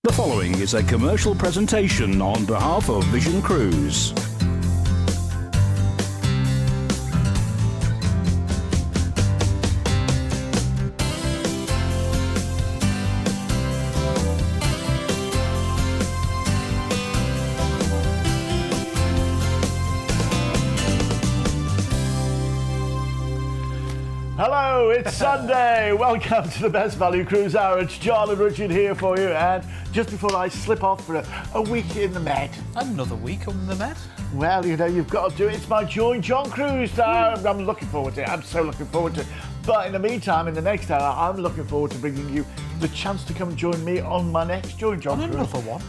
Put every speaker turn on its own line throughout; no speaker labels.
The following is a commercial presentation on behalf of Vision Cruise.
Hello, it's Sunday. Welcome to the Best Value Cruise Hour. It's John and Richard here for you. And just before I slip off for a week in the Med.
Another week on the Med?
Well, you know, you've got to do it. It's my Join John cruise. I'm looking forward to it. I'm so looking forward to it. But in the meantime, in the next hour, I'm looking forward to bringing you the chance to come and join me on my next Join John cruise.
Another one.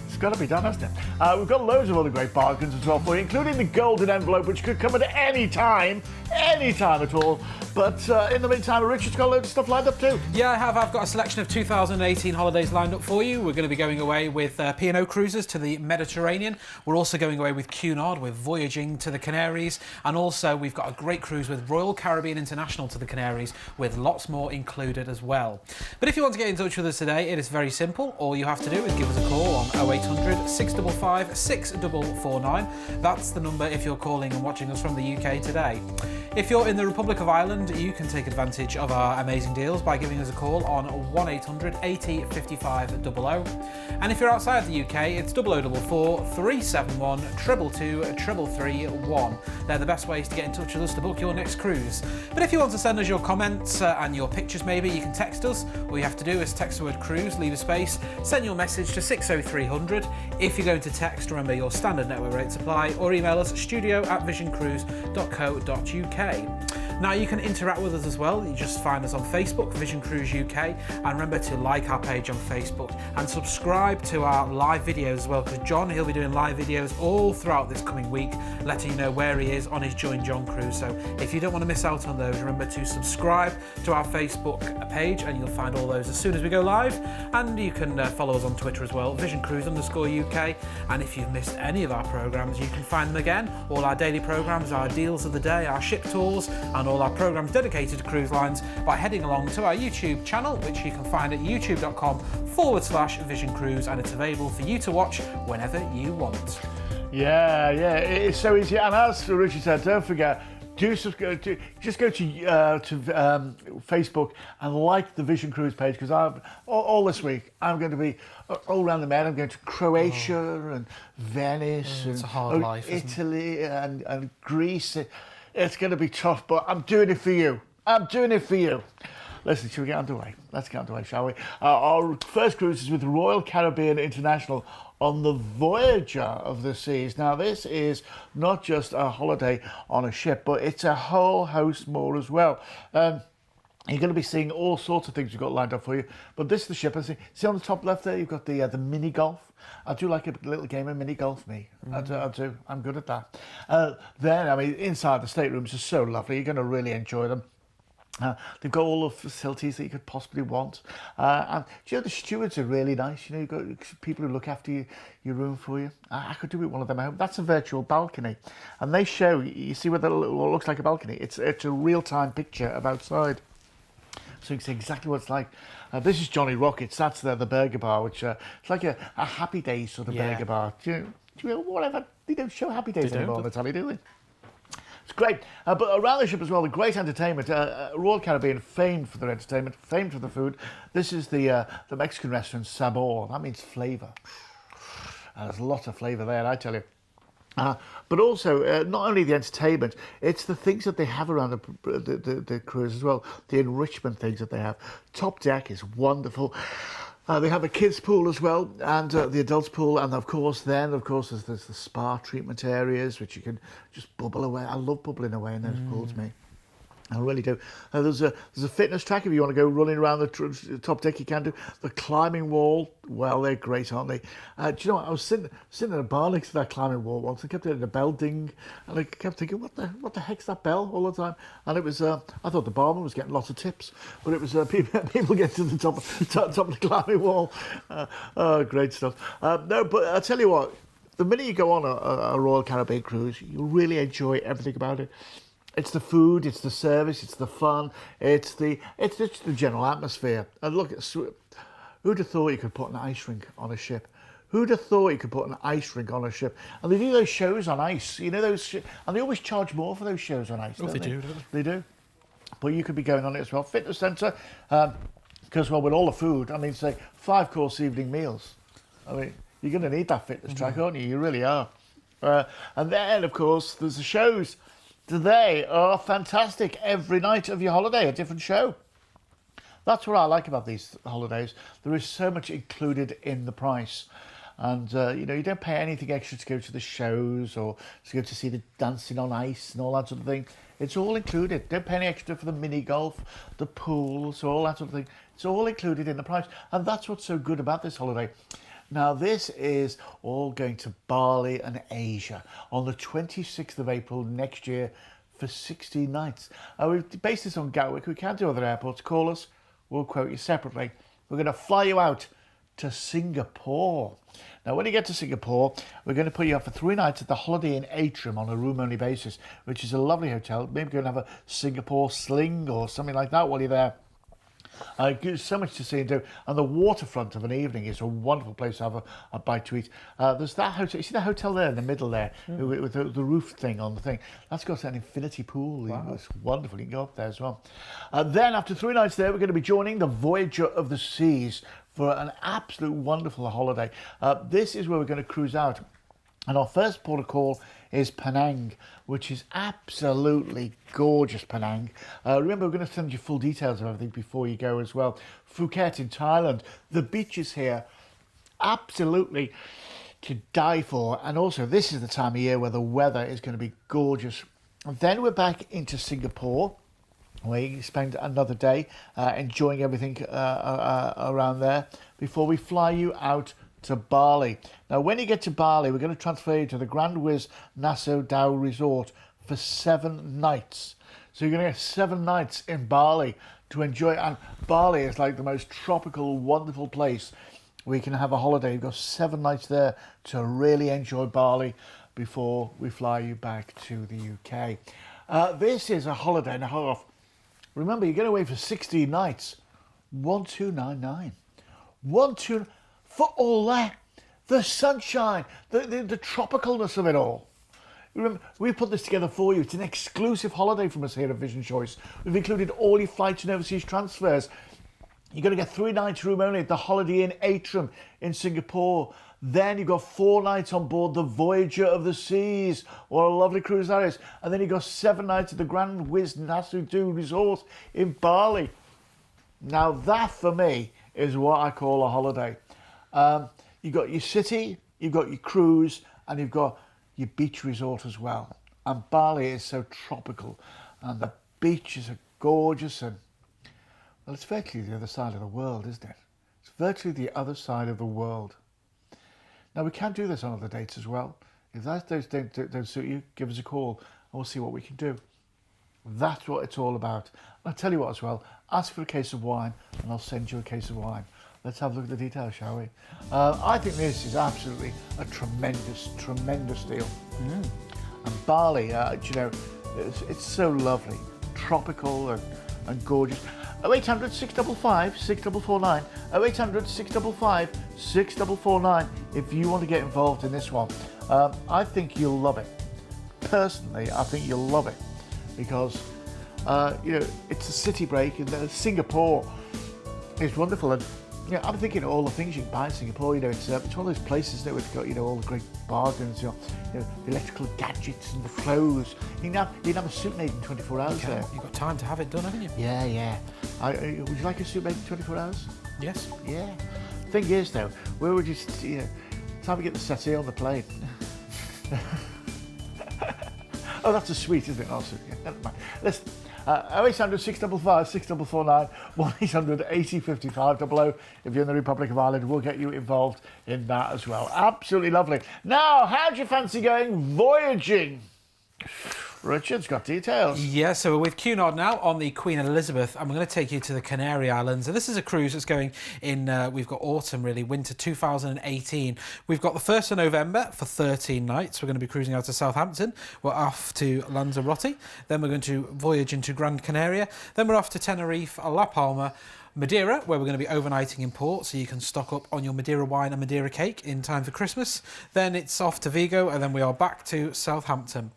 It's got to be done, hasn't it? We've got loads of other great bargains as well for you, including the golden envelope, which could come at any time at all. But in the meantime, Richard's got loads of stuff lined up too.
Yeah, I have. I've got a selection of 2018 holidays lined up for you. We're going to be going away with P&O Cruises to the Mediterranean. We're also going away with Cunard. We're voyaging to the Canaries. And also, we've got a great cruise with Royal Caribbean International to the Canaries, with lots more included as well. But if you want to get in touch with us today, it is very simple. All you have to do is give us a call on 0800 655 6449. That's the number if you're calling and watching us from the UK today. If you're in the Republic of Ireland, you can take advantage of our amazing deals by giving us a call on 1800 80 55 00. And if you're outside the UK, it's 0044 371 222 3331. They're the best ways to get in touch with us to book your next cruise. But if you want to send us your comments and your pictures maybe, you can text us. All you have to do is text the word cruise, leave a space, send your message to 60300. If you're going to text, remember your standard network rates apply, or email us studio@visioncruise.co.uk. Now you can interact with us as well. You just find us on Facebook, Vision Cruise UK, and remember to like our page on Facebook and subscribe to our live videos as well, because John, he'll be doing live videos all throughout this coming week, letting you know where he is on his Join John cruise. So if you don't want to miss out on those, remember to subscribe to our Facebook page and you'll find all those as soon as we go live. And you can follow us on Twitter as well, Vision Cruise _UK. And if you've missed any of our programmes, you can find them again. All our daily programmes, our deals of the day, our ship tours, and all our programmes dedicated to cruise lines by heading along to our YouTube channel, which you can find at youtube.com/Vision Cruise, and it's available for you to watch whenever you want.
Yeah, it's so easy. And as Richard said, don't forget, just go to Facebook and like the Vision Cruise page, because all this week I'm going to be all around the Med. I'm going to Croatia and Venice and
it's a hard life,
Italy and Greece. It's going to be tough, but I'm doing it for you. Listen, shall we get underway? Let's get underway, shall we? Our first cruise is with Royal Caribbean International on the Voyager of the Seas. Now, this is not just a holiday on a ship, but it's a whole host more as well. You're going to be seeing all sorts of things we've got lined up for you. But this is the ship. See on the top left there, you've got the mini golf. I do like a little game of mini golf, me. I do. I'm good at that. Then, I mean, inside the staterooms are so lovely. You're going to really enjoy them. They've got all the facilities that you could possibly want. And you know, the stewards are really nice. You know, you've got people who look after your room for you. I could do with one of them at home. That's a virtual balcony. And they show, you see what looks like a balcony? It's a real-time picture of outside. So you can see exactly what it's like. This is Johnny Rockets. That's the burger bar, which it's like a Happy Days sort of burger bar. Do you know, whatever? They don't show Happy Days anymore on the telly, do they? It's great. But around the ship as well, the great entertainment. Royal Caribbean, famed for their entertainment, famed for the food. This is the Mexican restaurant Sabor. That means flavour. There's a lot of flavour there, I tell you. But also, not only the entertainment, it's the things that they have around the cruise as well, the enrichment things that they have. Top deck is wonderful. They have a kids pool as well, and the adults pool, and of course there's the spa treatment areas, which you can just bubble away. I love bubbling away in those pools, mate. I really do. There's a fitness track if you want to go running around the top deck. You can do the climbing wall. Well, they're great, aren't they? Do you know what? I was sitting in a bar next to that climbing wall once. I kept hearing the bell ding, and I kept thinking, what the heck's that bell all the time? And it was I thought the barman was getting lots of tips, but it was people getting to the top of the climbing wall. Great stuff. No, but I tell you what, the minute you go on a Royal Caribbean cruise, you'll really enjoy everything about it. It's the food, it's the service, it's the fun, it's the general atmosphere. And look, Who'd have thought you could put an ice rink on a ship? Who'd have thought you could put an ice rink on a ship? And they do those shows on ice, you know, and they always charge more for those shows on ice.
Oh, they do.
They do. But you could be going on it as well. Fitness centre, because, well, with all the food, I mean, say, 5-course evening meals. I mean, you're going to need that fitness track, aren't you? You really are. And then, of course, there's the shows. They are fantastic. Every night of your holiday, a different show. That's what I like about these holidays. There is so much included in the price. And, you know, you don't pay anything extra to go to the shows or to go to see the dancing on ice and all that sort of thing. It's all included. Don't pay any extra for the mini golf, the pools, all that sort of thing. It's all included in the price. And that's what's so good about this holiday. Now, this is all going to Bali and Asia on the 26th of April next year for 16 nights. We've based this on Gatwick. We can't do other airports. Call us. We'll quote you separately. We're going to fly you out to Singapore. Now, when you get to Singapore, we're going to put you up for 3 nights at the Holiday Inn Atrium on a room-only basis, which is a lovely hotel. Maybe go and have a Singapore sling or something like that while you're there. There's so much to see and do. And the waterfront of an evening is a wonderful place to have a bite to eat. There's that hotel. You see the hotel there in the middle there with the roof thing on the thing? That's got an infinity pool. Wow. It's wonderful. You can go up there as well. Then after 3 nights there, we're going to be joining the Voyager of the Seas for an absolute wonderful holiday. This is where we're going to cruise out. And our first port of call is Penang, which is absolutely gorgeous, Penang. Remember, we're going to send you full details of everything before you go as well. Phuket in Thailand. The beaches here, absolutely to die for. And also, this is the time of year where the weather is going to be gorgeous. And then we're back into Singapore. We spend another day enjoying everything around there before we fly you out to Bali. Now, when you get to Bali, we're going to transfer you to the Grand Wiz Nassau Dao Resort for 7 nights. So you're going to get 7 nights in Bali to enjoy. And Bali is like the most tropical, wonderful place where you can have a holiday. You've got 7 nights there to really enjoy Bali before we fly you back to the UK. This is a holiday and a half. Remember, you get away for 16 nights. 1299. 1299. For all that, the sunshine, the tropicalness of it all. Remember, we put this together for you. It's an exclusive holiday from us here at Vision Choice. We've included all your flights and overseas transfers. You're going to get 3 nights room only at the Holiday Inn Atrium in Singapore. Then you've got 4 nights on board the Voyager of the Seas. What a lovely cruise that is. And then you've got 7 nights at the Grand Wiz Nassau Dao Resort in Bali. Now that, for me, is what I call a holiday. You've got your city, you've got your cruise, and you've got your beach resort as well. And Bali is so tropical, and the beaches are gorgeous, and, well, it's virtually the other side of the world, isn't it? It's virtually the other side of the world. Now, we can do this on other dates as well. If those don't suit you, give us a call, and we'll see what we can do. That's what it's all about. I'll tell you what as well, ask for a case of wine, and I'll send you a case of wine. Let's have a look at the details, shall we? I think this is absolutely a tremendous, tremendous deal. And Bali, you know, it's so lovely, tropical and gorgeous. 0800 655 6449. 0800 655 6449 if you want to get involved in this one. I think you'll love it. Personally, I think you'll love it because, you know, it's a city break and Singapore is wonderful. And yeah, I'm thinking of all the things you can buy in Singapore. You know, it's one of those places that we've got, you know, all the great bargains, you know, the electrical gadgets and the clothes. You can have a suit made in 24 hours there.
You've got time to have it done, haven't you?
Yeah, yeah. Would you like a suit made in 24 hours?
Yes.
Yeah. Thing is, though, where would you, you know, time to get the settee on the plane. Oh, that's a suite, isn't it? Oh, yeah, never mind. Listen. 0800 655 6449, 1800 80 55 00. If you're in the Republic of Ireland, we'll get you involved in that as well. Absolutely lovely. Now, how do you fancy going voyaging? Richard's got details.
Yeah, so we're with Cunard now on the Queen Elizabeth, and we're going to take you to the Canary Islands. And this is a cruise that's going in, we've got autumn, really, winter 2018. We've got the 1st of November for 13 nights. We're going to be cruising out to Southampton. We're off to Lanzarote. Then we're going to voyage into Gran Canaria. Then we're off to Tenerife, La Palma, Madeira, where we're going to be overnighting in port, so you can stock up on your Madeira wine and Madeira cake in time for Christmas. Then it's off to Vigo, and then we are back to Southampton.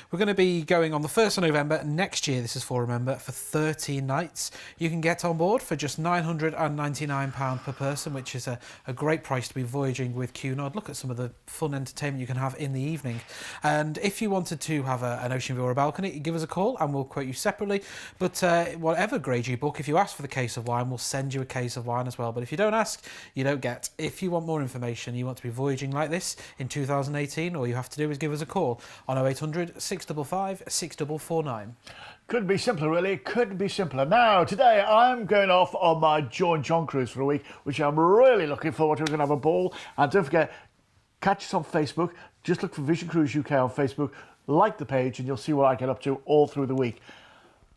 We're going to be going on the 1st of November next year, this is for, remember, for 13 nights. You can get on board for just £999 per person, which is a great price to be voyaging with Cunard. Look at some of the fun entertainment you can have in the evening. And if you wanted to have an ocean view or a balcony, give us a call and we'll quote you separately. But whatever grade you book, if you ask for the case of wine, we'll send you a case of wine as well. But if you don't ask, you don't get. If you want more information, you want to be voyaging like this in 2018, all you have to do is give us a call on 0800 655 6449.
Couldn't be simpler, really. Couldn't be simpler. Now, today I'm going off on my Joe and John cruise for a week, which I'm really looking forward to. We're going to have a ball. And don't forget, catch us on Facebook. Just look for Vision Cruise UK on Facebook. Like the page and you'll see what I get up to all through the week.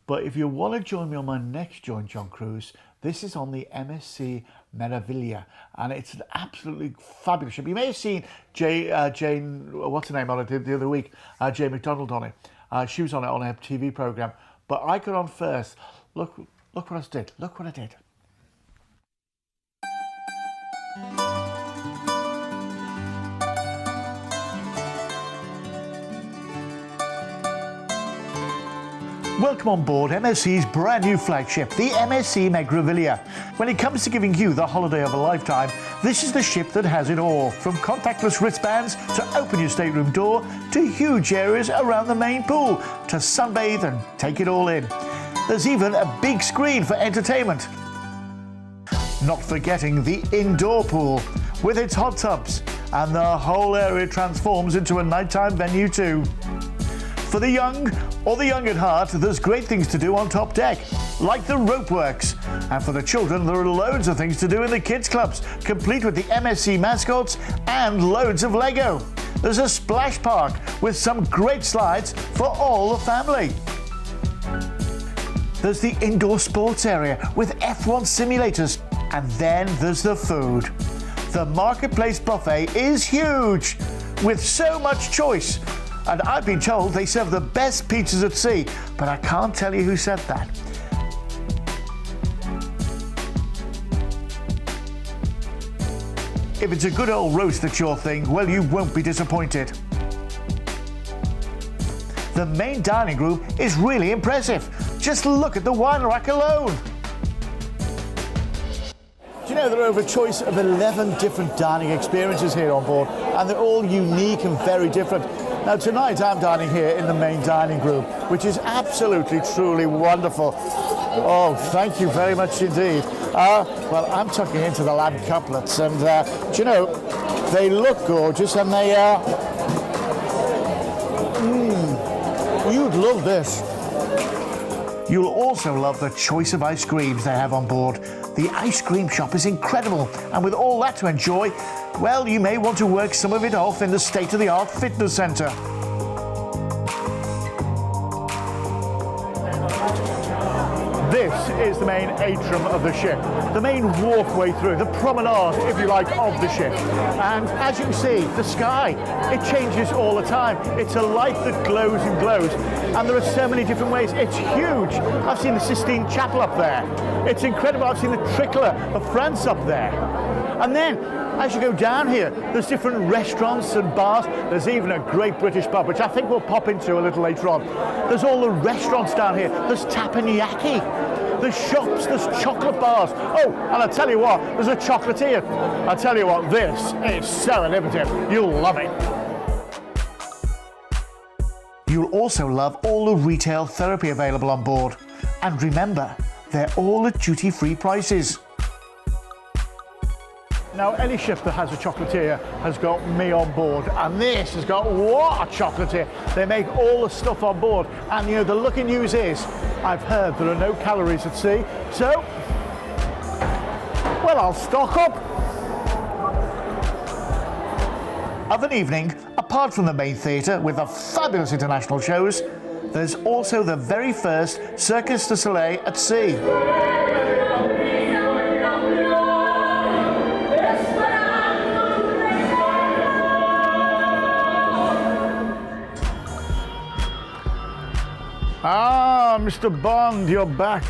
But if you want to join me on my next Joe and John cruise, this is on the MSC Meraviglia, and it's an absolutely fabulous ship. You may have seen Jane, what's her name on it the other week, Jane McDonald on it. She was on it on her TV programme, but I got on first. Look what I did. Look what I did. Welcome on board MSC's brand new flagship, the MSC Meraviglia. When it comes to giving you the holiday of a lifetime, this is the ship that has it all. From contactless wristbands to open your stateroom door, to huge areas around the main pool, to sunbathe and take it all in. There's even a big screen for entertainment. Not forgetting the indoor pool, with its hot tubs, and the whole area transforms into a nighttime venue too. For the young or the young at heart, there's great things to do on top deck, like the rope works. And for the children, there are loads of things to do in the kids' clubs, complete with the MSC mascots and loads of Lego. There's a splash park with some great slides for all the family. There's the indoor sports area with F1 simulators. And then there's the food. The Marketplace buffet is huge, with so much choice. And I've been told they serve the best pizzas at sea, but I can't tell you who said that. If it's a good old roast that's your thing, well, you won't be disappointed. The main dining room is really impressive. Just look at the wine rack alone. Do you know there are over a choice of 11 different dining experiences here on board, and they're all unique and very different. Now tonight I'm dining here in the main dining room, which is absolutely, truly wonderful. Oh, thank you very much indeed. Well, I'm tucking into the lamb couplets, and do you know, they look gorgeous, and they you'd love this. You'll also love the choice of ice creams they have on board. The ice cream shop is incredible, and with all that to enjoy, well, you may want to work some of it off in the state-of-the-art fitness centre. This is the main atrium of the ship, the main walkway through, the promenade, if you like, of the ship. And as you can see, the sky, it changes all the time. It's a light that glows and glows, and there are so many different ways. It's huge. I've seen the Sistine Chapel up there. It's incredible. I've seen the Tricolour of France up there. And then, as you go down here, there's different restaurants and bars. There's even a great British pub, which I think we'll pop into a little later on. There's all the restaurants down here. There's teppanyaki. There's shops, there's chocolate bars. Oh, and I'll tell you what, there's a chocolatier. I'll tell you what, this is so innovative. You'll love it. You'll also love all the retail therapy available on board. And remember, they're all at duty-free prices. Now, any ship that has a chocolatier has got me on board, and this has got what a chocolatier. They make all the stuff on board, and you know, the lucky news is, I've heard there are no calories at sea, so, well, I'll stock up. Of an evening, apart from the main theatre with the fabulous international shows, there's also the very first Circus du Soleil at sea. Ah, Mr. Bond, you're back.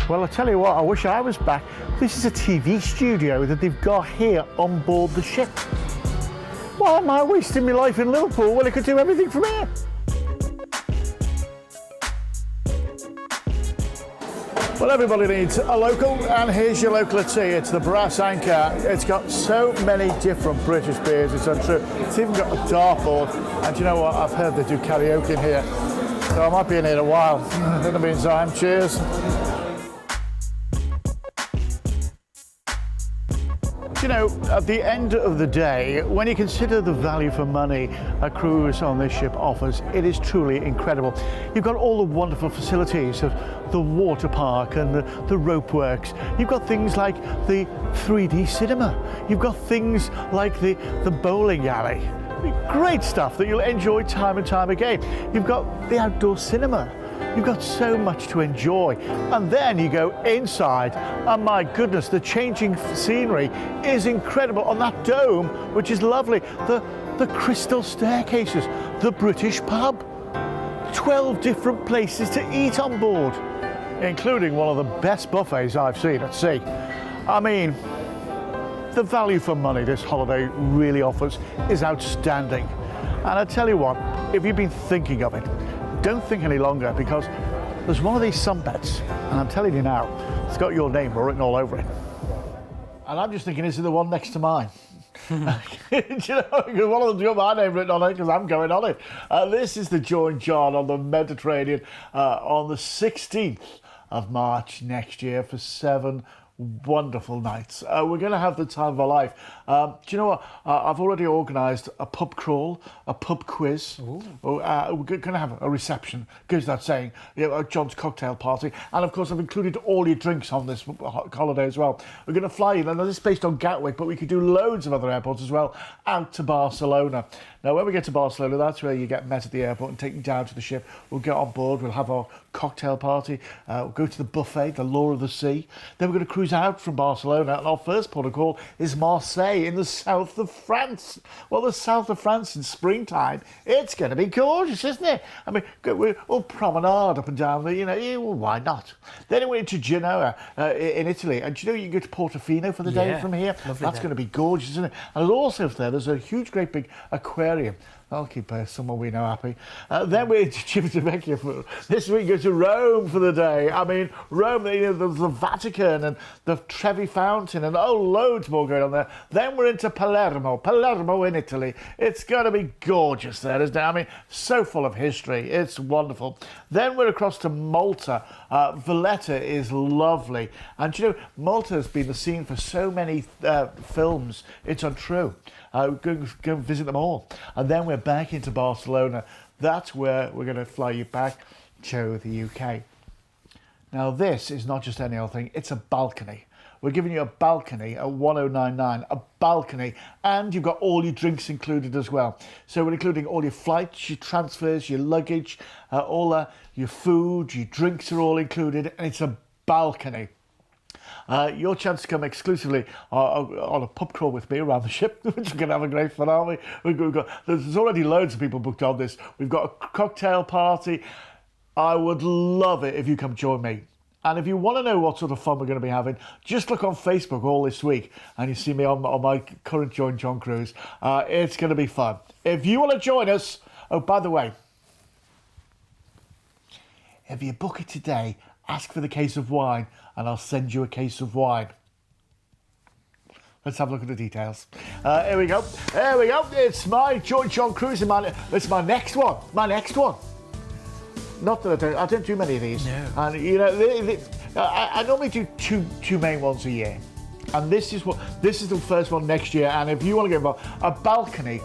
Well, I tell you what, I wish I was back. This is a TV studio that they've got here on board the ship. Why am I wasting my life in Liverpool when I could do everything from here? Well, everybody needs a local, and here's your local at tea. It's the Brass Anchor. It's got so many different British beers, it's untrue. It's even got a dartboard, and do you know what? I've heard they do karaoke in here, so I might be in here a while. In the meantime, cheers. You know, at the end of the day, when you consider the value for money a cruise on this ship offers, it is truly incredible. You've got all the wonderful facilities of the water park and the rope works. You've got things like the 3D cinema. You've got things like the bowling alley. Great stuff that you'll enjoy time and time again. You've got the outdoor cinema. You've got so much to enjoy. And then you go inside, and my goodness, the changing scenery is incredible on that dome, which is lovely. The crystal staircases, the British pub, 12 different places to eat on board, including one of the best buffets I've seen at sea. I mean, the value for money this holiday really offers is outstanding. And I tell you what, if you've been thinking of it, don't think any longer, because there's one of these sunbeds, and I'm telling you now, it's got your name written all over it. And I'm just thinking, is it the one next to mine? Do you know, because one of them's got my name written on it because I'm going on it. This is the Joe and John on the Mediterranean on the 16th of March next year for 7 wonderful nights. We're going to have the time of our life. Do you know what? I've already organised a pub crawl, a pub quiz. We're going to have a reception, goes without saying, you know, John's cocktail party, and of course I've included all your drinks on this holiday as well. We're going to fly in, and this is based on Gatwick, but we could do loads of other airports as well, out to Barcelona. Now, when we get to Barcelona, that's where you get met at the airport and taken down to the ship. We'll get on board, we'll have our cocktail party, we'll go to the buffet, the Law of the Sea. Then we're going to cruise out from Barcelona, and our first port of call is Marseille in the south of France. Well, the south of France in springtime, it's going to be gorgeous, isn't it? I mean, we'll promenade up and down the, you know, well, why not? Then we're into Genoa in Italy, and do you know you can go to Portofino for the day from here? That's going to be gorgeous, isn't it? And also there's a huge, great big aquarium. I'll keep someone we know happy. Then we're to Civitavecchia for this week. Go to Rome for the day. I mean, Rome, you know, there's the Vatican and the Trevi Fountain and loads more going on there. Then we're into Palermo in Italy. It's going to be gorgeous there, isn't it? I mean, so full of history. It's wonderful. Then we're across to Malta. Valletta is lovely. And you know, Malta has been the scene for so many films. It's untrue. Go and visit them all. And then we're back into Barcelona. That's where we're going to fly you back to the UK. Now, this is not just any old thing. It's a balcony. We're giving you a balcony at 1099, a balcony, and you've got all your drinks included as well. So we're including all your flights, your transfers, your luggage, your food, your drinks are all included, and it's a balcony. Your chance to come exclusively on a pub crawl with me around the ship, which we're going to have a great fun, aren't we? There's already loads of people booked on this. We've got a cocktail party. I would love it if you come join me. And if you want to know what sort of fun we're going to be having, just look on Facebook all this week and you see me on my current Joe and John cruise. It's going to be fun. If you want to join us, oh, by the way, if you book it today, ask for the case of wine and I'll send you a case of wine. Let's have a look at the details. Here we go. There we go. It's my Joe and John cruise. It's my next one. Not that I don't do many of these. No. And you know, I normally do two main ones a year, and this is the first one next year. And if you want to get involved, a balcony,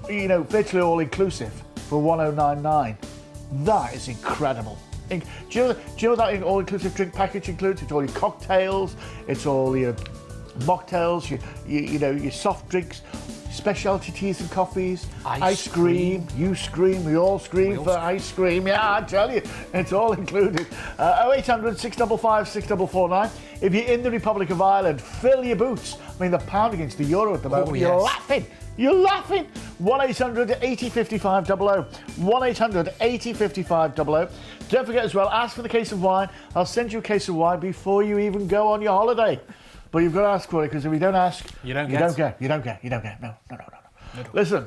you know, virtually all inclusive for 1099. That is incredible. Do you know that all inclusive drink package includes? It's all your cocktails, it's all your mocktails, you know, your soft drinks, specialty teas and coffees, ice cream. You scream, we all scream for ice cream. Yeah, I tell you, it's all included. 0800 655 6449. If you're in the Republic of Ireland, fill your boots. I mean, the pound against the euro at the moment. You're laughing. You're laughing. 1-800 80 55 00. 1-800 80 55 00. Don't forget as well, ask for the case of wine. I'll send you a case of wine before you even go on your holiday. But you've got to ask for it, because if you don't ask, you don't get. No. Listen,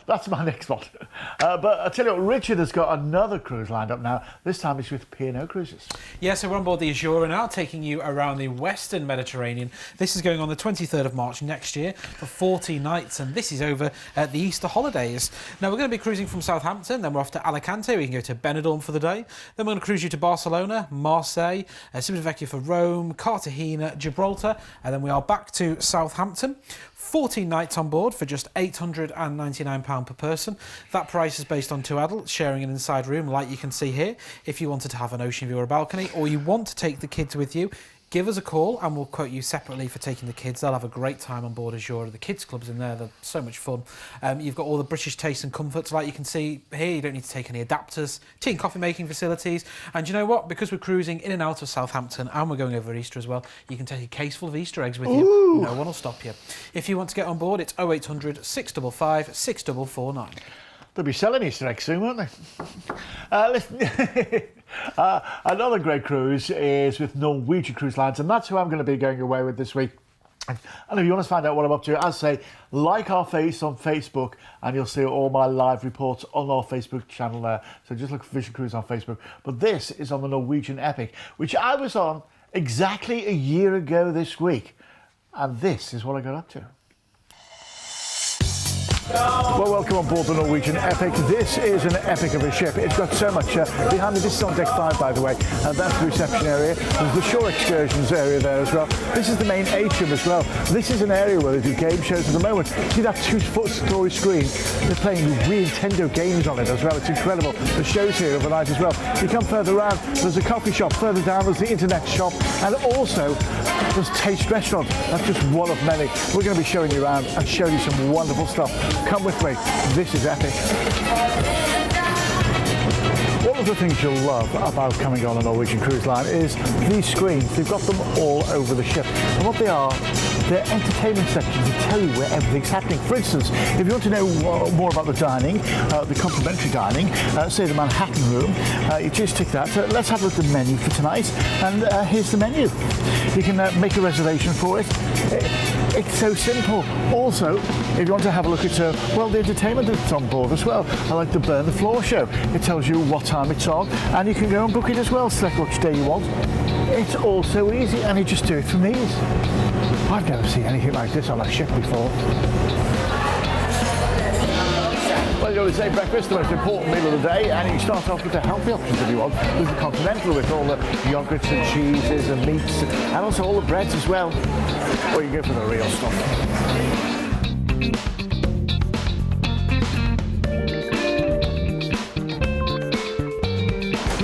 that's my next spot. But I'll tell you what, Richard has got another cruise lined up now. This time it's with P&O Cruises. Yeah, so we're on board the Azura now, taking you around the Western Mediterranean. This is going on the 23rd of March next year for 40 nights, and this is over at the Easter holidays. Now, we're going to be cruising from Southampton, then we're off to Alicante. We can go to Benidorm for the day. Then we're going to cruise you to Barcelona, Marseille, Civitavecchia for Rome, Cartagena, Gibraltar, and then we are back to Southampton. 14 nights on board for just £899 per person. That price is based on 2 adults sharing an inside room, like you can see here. If you wanted to have an ocean view or a balcony, or you want to take the kids with you, give us a call and we'll quote you separately for taking the kids. They'll have a great time on board Azura. The kids club's in there, they're so much fun. You've got all the British tastes and comforts, like you can see here. You don't need to take any adapters, tea and coffee making facilities. And you know what? Because we're cruising in and out of Southampton and we're going over Easter as well, you can take a case full of Easter eggs with you. No one will stop you. If you want to get on board, it's 0800 655 6449. They'll be selling Easter eggs soon, won't they? Listen, another great cruise is with Norwegian Cruise Lines, and that's who I'm going to be going away with this week. And if you want to find out what I'm up to, as I say, like our face on Facebook, and you'll see all my live reports on our Facebook channel there. So just look for Vision Cruise on Facebook. But this is on the Norwegian Epic, which I was on exactly a year ago this week. And this is what I got up to. Well, welcome on board the Norwegian Epic. This is an epic of a ship. It's got so much. Behind me, this is on deck 5, by the way. That's the reception area. There's the shore excursions area there as well. This is the main atrium as well. This is an area where they do game shows at the moment. See that 2-foot-story screen? They're playing real Nintendo games on it as well. It's incredible. The show's here overnight as well. You come further around, there's a coffee shop. Further down, there's the internet shop. And also, there's Taste Restaurant. That's just one of many. We're going to be showing you around and showing you some wonderful stuff. Come with me. This is epic. One of the things you'll love about coming on a Norwegian cruise line is these screens. They've got them all over the ship. And what they are, they're entertainment sections that tell you where everything's happening. For instance, if you want to know more about the dining, the complimentary dining, say the Manhattan room, you just tick that. Let's have a look at the menu for tonight. And here's the menu. You can make a reservation for it. It's so simple. Also, if you want to have a look at, well, the entertainment that's on board as well. I like the Burn the Floor show. It tells you what time it's on, and you can go and book it as well. Select which day you want. It's all so easy, and you just do it from ease. I've never seen anything like this on a ship before. Well, you always say breakfast, the most important meal of the day, and you start off with the healthy options if you want. There's the continental with all the yogurts and cheeses and meats, and also all the breads as well. Or you go for the real stuff.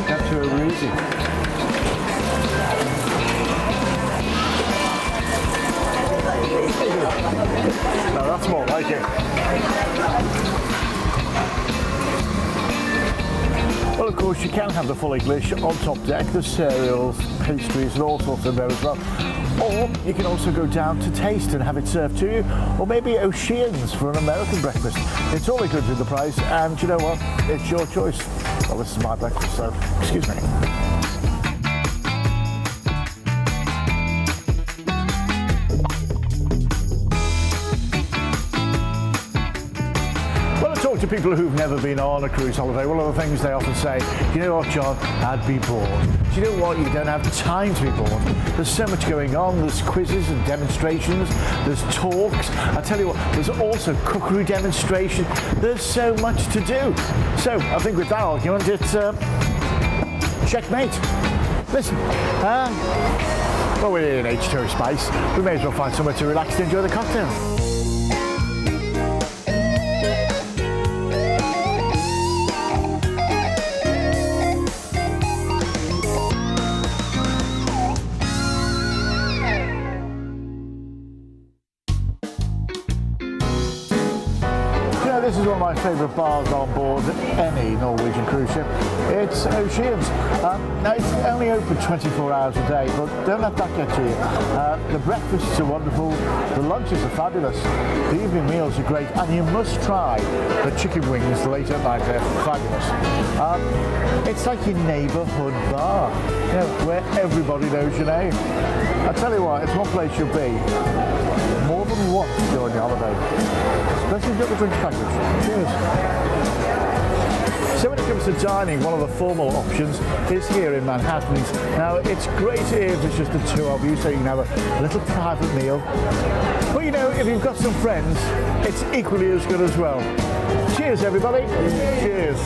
That's too easy. No, that's more like it. Well, of course, you can have the full English on top deck. There's cereals, pastries, and all sorts in there as well. Or you can also go down to Taste and have it served to you, or maybe Oceans for an American breakfast. It's all included in the price, and you know what? It's your choice. Well, this is my breakfast, so excuse me. To people who've never been on a cruise holiday, one of the things they often say, you know what, John, I'd be bored. Do you know what? You don't have time to be bored. There's so much going on. There's quizzes and demonstrations. There's talks. I tell you what, there's also cookery demonstration. There's so much to do. So I think with that argument, it's checkmate. Listen, well, we're in H2O space. We may as well find somewhere to relax and enjoy the cocktail. this is one of my favourite bars on board any Norwegian cruise ship. It's Oceans. Now it's only open 24 hours a day, but don't let that get to you. The breakfasts are wonderful, the lunches are fabulous, the evening meals are great, and you must try the chicken wings late at night. They're fabulous. It's like your neighbourhood bar, you know, where everybody knows your name. I tell you what, it's one place you'll be more than once during your holiday, especially if you've got the drinks package. Cheers. So when it comes to dining, one of the formal options is here in Manhattan. Now it's great if it's just the two of you, so you can have a little private meal. But you know, if you've got some friends, it's equally as good as well. Cheers everybody. Cheers.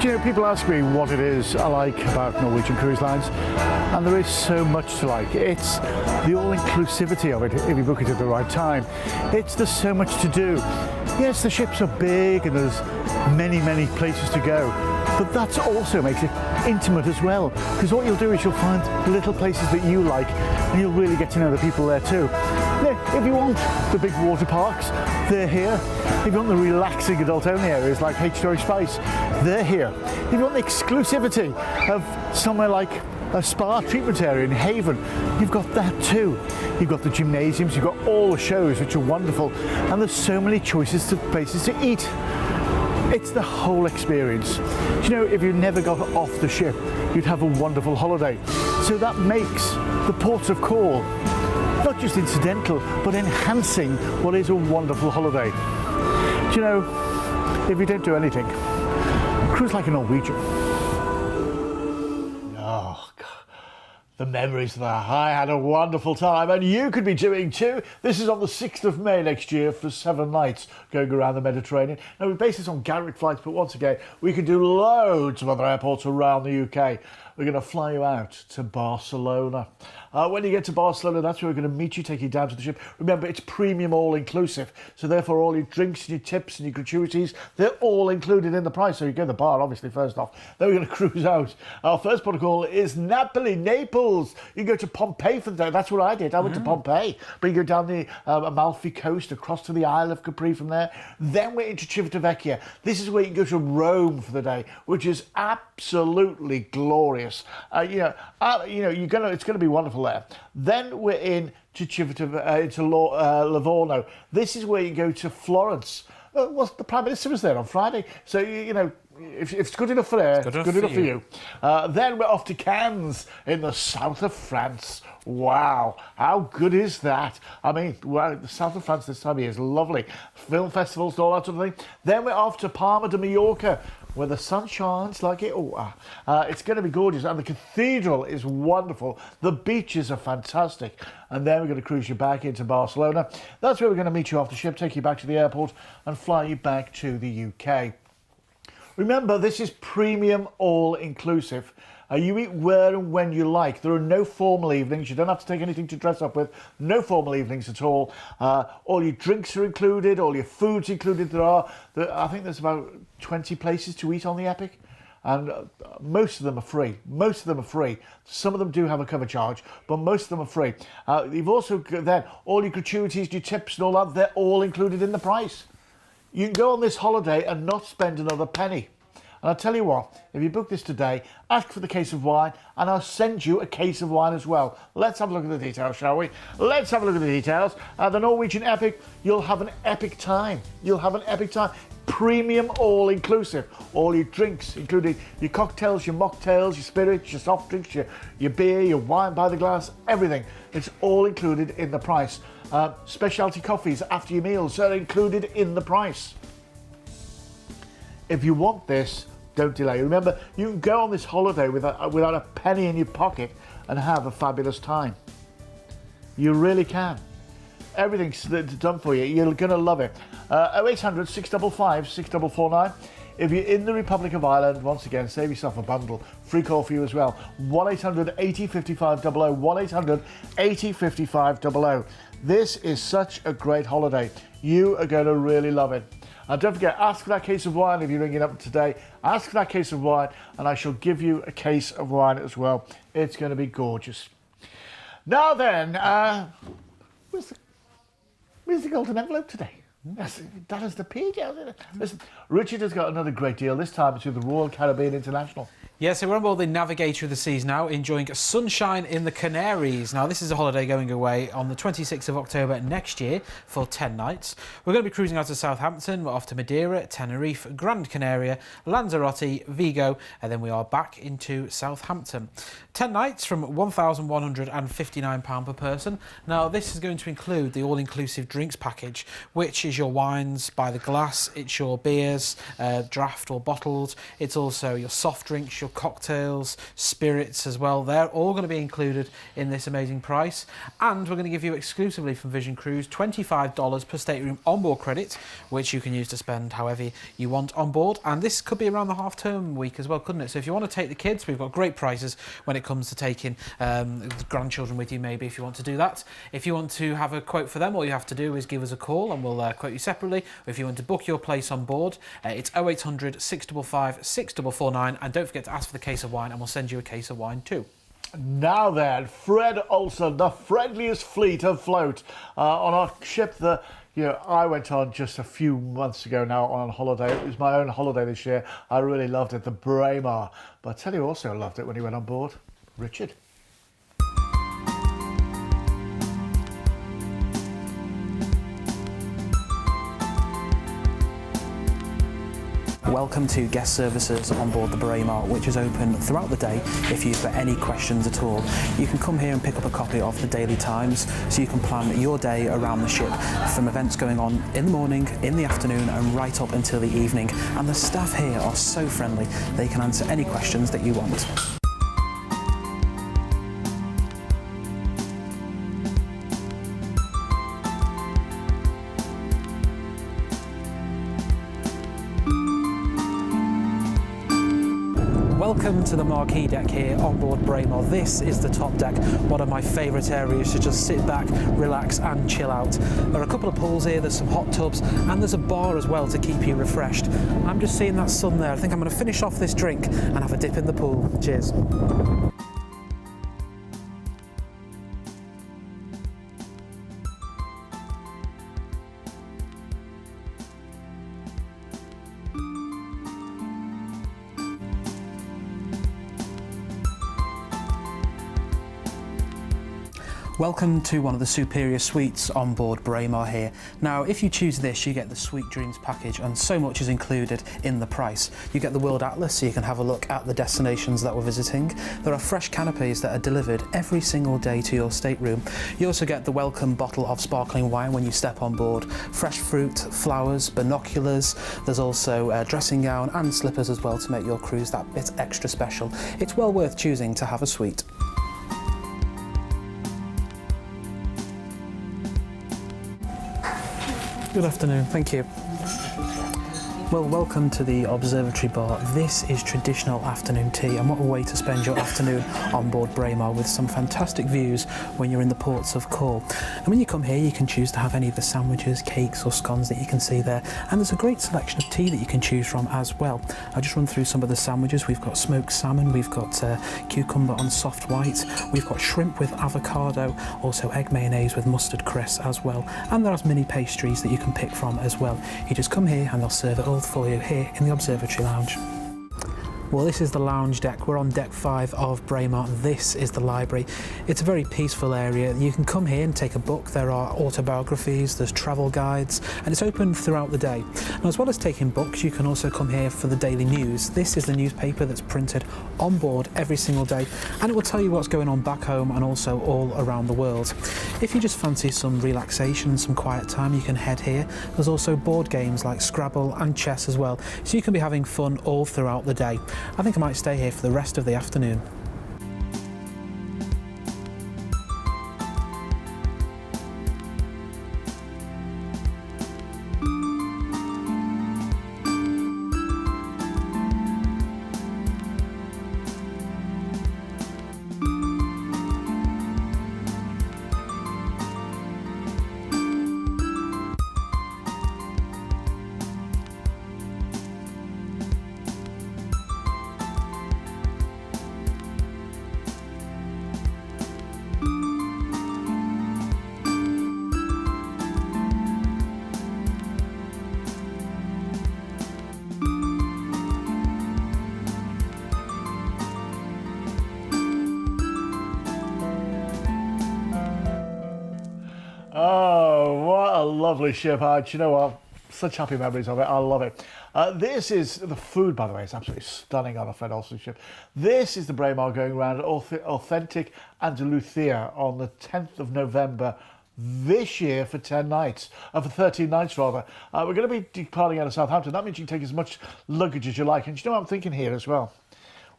You know, people ask me what it is I like about Norwegian Cruise Lines, and there is so much to like. It's the all-inclusivity of it if you book it at the right time. There's so much to do. Yes, the ships are big and there's many places to go, but that also makes it intimate as well, because what you'll do is you'll find little places that you like and you'll really get to know the people there too. Now, if you want the big water parks, they're here. If you want the relaxing adult-only areas like H2O Spice, they're here. If you want the exclusivity of somewhere like a spa treatment area in Haven, you've got that too. You've got the gymnasiums, you've got all the shows, which are wonderful, and there's so many choices of places to eat. It's the whole experience. You know, if you never got off the ship, you'd have a wonderful holiday. So that makes the ports of call not just incidental, but enhancing what is a wonderful holiday. Do you know, if you don't do anything, cruise like a Norwegian. Oh, God. The memories that I had a wonderful time, and you could be doing too. This is on the 6th of May next year for 7 nights going around the Mediterranean. Now we base this on Gatwick flights, but once again, we can do loads of other airports around the UK. We're going to fly you out to Barcelona. When you get to Barcelona, that's where we're going to meet you, take you down to the ship. Remember, it's premium all-inclusive, so therefore all your drinks and your tips and your gratuities, they're all included in the price. So you go to the bar, obviously, first off. Then we're going to cruise out. Our first protocol is Naples. You can go to Pompeii for the day. That's what I did. I went to Pompeii. But you go down the Amalfi Coast, across to the Isle of Capri from there. Then we're into Civitavecchia. This is where you can go to Rome for the day, which is absolutely glorious. It's going to be wonderful there. Then we're into Livorno. This is where you go to Florence. Well, the Prime Minister was there on Friday, so you know, if it's good enough for there, it's good enough for you. Then we're off to Cannes in the south of France. Wow, how good is that? I mean, well, the south of France this time of year is lovely. Film festivals and all that sort of thing. Then we're off to Palma de Mallorca, where the sun shines like it ought. It's going to be gorgeous, and the cathedral is wonderful. The beaches are fantastic. And then we're going to cruise you back into Barcelona. That's where we're going to meet you off the ship, take you back to the airport, and fly you back to the UK. Remember, this is premium all-inclusive. You eat where and when you like. There are no formal evenings. You don't have to take anything to dress up with. No formal evenings at all. All your drinks are included. All your food's included. I think there's about 20 places to eat on the Epic. And most of them are free. Most of them are free. Some of them do have a cover charge, but most of them are free. You've also then all your gratuities, your tips and all that, they're all included in the price. You can go on this holiday and not spend another penny. And I'll tell you what, if you book this today, ask for the case of wine, and I'll send you a case of wine as well. Let's have a look at the details, shall we? Let's have a look at the details. The Norwegian Epic, you'll have an epic time. You'll have an epic time. Premium all-inclusive. All your drinks, including your cocktails, your mocktails, your spirits, your soft drinks, your beer, your wine by the glass, everything. It's all included in the price. Specialty coffees after your meals are included in the price. If you want this, don't delay. Remember, you can go on this holiday without a penny in your pocket and have a fabulous time. You really can. Everything's done for you. You're going to love it. 0800 655 6449. If you're in the Republic of Ireland, once again, save yourself a bundle. Free call for you as well. 1-800-80-55-00. 1-800-80-55-00. This is such a great holiday. You are going to really love it. And don't forget, ask for that case of wine if you're ringing up today. Ask for that case of wine, and I shall give you a case of wine as well. It's going to be gorgeous. Now then, where's the golden envelope today? Yes, that is the page. Listen, Richard has got another great deal. This time it's with the Royal Caribbean International.
Yeah, so we're on board the Navigator of the Seas now, enjoying sunshine in the Canaries. Now, this is a holiday going away on the 26th of October next year for 10 nights. We're going to be cruising out to Southampton. We're off to Madeira, Tenerife, Gran Canaria, Lanzarote, Vigo, and then we are back into Southampton. 10 nights from £1,159 per person. Now, this is going to include the all-inclusive drinks package, which is your wines by the glass, it's your beers, draft or bottled, it's also your soft drinks, your cocktails, spirits as well. They're all going to be included in this amazing price. And we're going to give you exclusively from Vision Cruise $25 per stateroom onboard credit, which you can use to spend however you want on board. And this could be around the half-term week as well, couldn't it? So if you want to take the kids, we've got great prices when it comes to taking grandchildren with you, maybe, if you want to do that. If you want to have a quote for them, all you have to do is give us a call and we'll quote you separately. Or if you want to book your place on board, it's 0800 655 6449. And don't forget to ask for the case of wine, and we'll send you a case of wine too.
Now then, Fred Olsen, the friendliest fleet afloat on our ship. I went on just a few months ago now on holiday. It was my own holiday this year. I really loved it, the Braemar. But I tell you who also loved it when he went on board, Richard.
Welcome to guest services on board the Braemar, which is open throughout the day if you've got any questions at all. You can come here and pick up a copy of the Daily Times so you can plan your day around the ship, from events going on in the morning, in the afternoon and right up until the evening. And the staff here are so friendly, they can answer any questions that you want. Welcome to the marquee deck here on board Braemar. This is the top deck, one of my favourite areas to just sit back, relax and chill out. There are a couple of pools here, there's some hot tubs and there's a bar as well to keep you refreshed. I'm just seeing that sun there. I think I'm going to finish off this drink and have a dip in the pool. Cheers. Welcome to one of the superior suites on board Braemar here. Now, if you choose this, you get the Sweet Dreams package, and so much is included in the price. You get the World Atlas, so you can have a look at the destinations that we're visiting. There are fresh canopies that are delivered every single day to your stateroom. You also get the welcome bottle of sparkling wine when you step on board, fresh fruit, flowers, binoculars. There's also a dressing gown and slippers as well to make your cruise that bit extra special. It's well worth choosing to have a suite. Good afternoon, thank you. Well, welcome to the Observatory Bar. This is traditional afternoon tea, and what a way to spend your afternoon on board Braemar with some fantastic views when you're in the ports of call. And when you come here, you can choose to have any of the sandwiches, cakes or scones that you can see there. And there's a great selection of tea that you can choose from as well. I'll just run through some of the sandwiches. We've got smoked salmon, we've got cucumber on soft white, we've got shrimp with avocado, also egg mayonnaise with mustard cress as well. And there's mini pastries that you can pick from as well. You just come here and they'll serve it all for you here in the Observatory Lounge. Well, this is the lounge deck. We're on deck 5 of Braemar. This is the library. It's a very peaceful area. You can come here and take a book. There are autobiographies, there's travel guides, and it's open throughout the day. And as well as taking books, you can also come here for the daily news. This is the newspaper that's printed on board every single day, and it will tell you what's going on back home and also all around the world. If you just fancy some relaxation and some quiet time, you can head here. There's also board games like Scrabble and chess as well, so you can be having fun all throughout the day. I think I might stay here for the rest of the afternoon.
Oh, what a lovely ship. Do you know what? Such happy memories of it. I love it. This is the food, by the way. It's absolutely stunning on a Fred Olsen ship. This is the Braemar going around authentic Andalusia on the 10th of November this year for 10 nights, for 13 nights rather. We're going to be departing out of Southampton. That means you can take as much luggage as you like. And you know what I'm thinking here as well?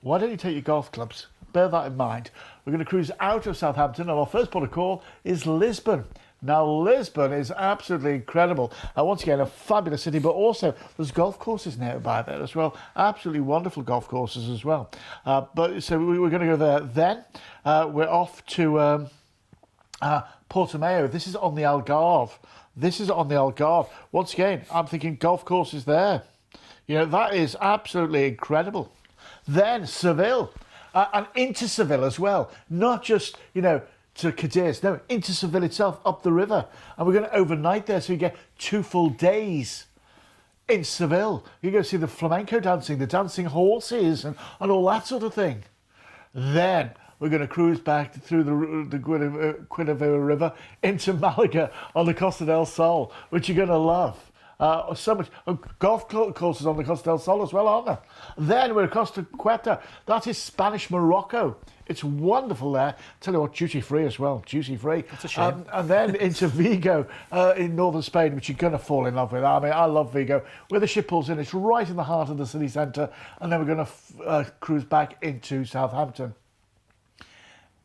Why don't you take your golf clubs? Bear that in mind. We're going to cruise out of Southampton, and our first port of call is Lisbon. Now, Lisbon is absolutely incredible. Once again, a fabulous city, but also there's golf courses nearby there as well. Absolutely wonderful golf courses as well. So we're going to go there. Then we're off to Portimao. This is on the Algarve. Once again, I'm thinking golf courses there. You know, that is absolutely incredible. Then Seville, and into Seville as well. Not just, you know, to Cadiz, no, into Seville itself, up the river. And we're going to overnight there, so you get 2 full days in Seville. You go see the flamenco dancing, the dancing horses, and all that sort of thing. Then we're going to cruise back through the Guadalquivir River into Malaga on the Costa del Sol, which you're going to love. So much golf courses on the Costa del Sol as well, aren't there? Then we're across to Quetta. That is Spanish Morocco. It's wonderful there. Tell you what, duty free as well. Duty free. That's a shame. And then into Vigo in northern Spain, which you're going to fall in love with. I mean, I love Vigo. Where the ship pulls in, it's right in the heart of the city centre. And then we're going to cruise back into Southampton.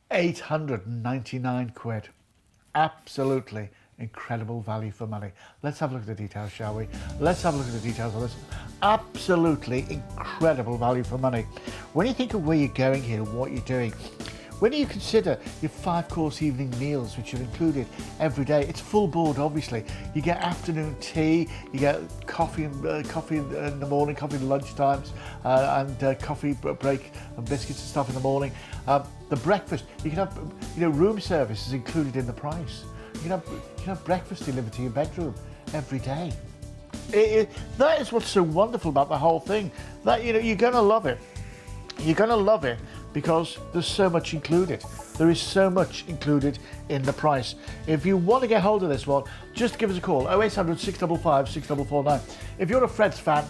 899 quid. Absolutely incredible value for money. Let's have a look at the details, shall we? Let's have a look at the details of this. Absolutely incredible value for money. When you think of where you're going here and what you're doing, when you consider your 5-course evening meals, which are included every day, it's full board, obviously. You get afternoon tea, you get coffee in the morning, coffee at lunchtimes, and coffee break and biscuits and stuff in the morning. The breakfast, you can have, you know, room service is included in the price. You can have breakfast delivered to your bedroom every day. That is what's so wonderful about the whole thing. That, you know, you're going to love it. You're going to love it because there's so much included. There is so much included in the price. If you want to get hold of this one, just give us a call, 0800 655 6449. If you're a Fred's fan,